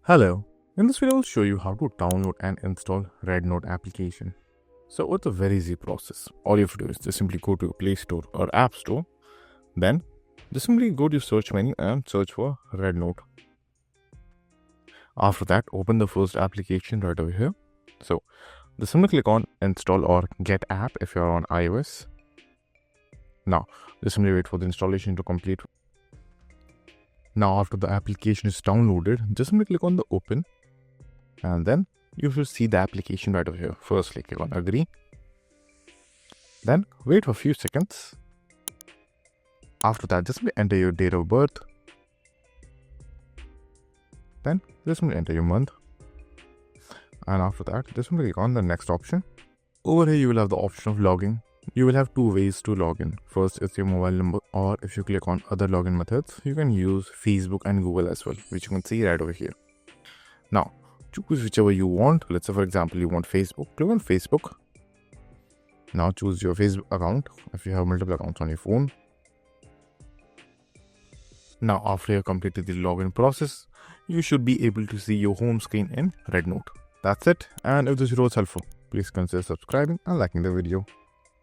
Hello, in this video I'll show you how to download and install RedNote application. So it's a very easy process. All you have to do is just simply go to Play Store or App Store. Then just simply go to your search menu and search for RedNote. After that, open the first application right over here. So just simply click on install or get app if you're on iOS. Now just simply wait for the installation to complete. Now after the application is downloaded, just simply click on the open and then you should see the application right over here. Firstly, click on agree. Then wait for a few seconds. After that, just simply enter your date of birth. Then just simply enter your month. And after that, just simply click on the next option. Over here, you will have the option of login. You will have two ways to log in. First is your mobile number, or if you click on other login methods, you can use Facebook and Google as well, which you can see right over here. Now, choose whichever you want. Let's say, for example, you want Facebook. Click on Facebook. Now choose your Facebook account if you have multiple accounts on your phone. Now, after you have completed the login process, you should be able to see your home screen in RedNote. That's it. And if this video was helpful, please consider subscribing and liking the video.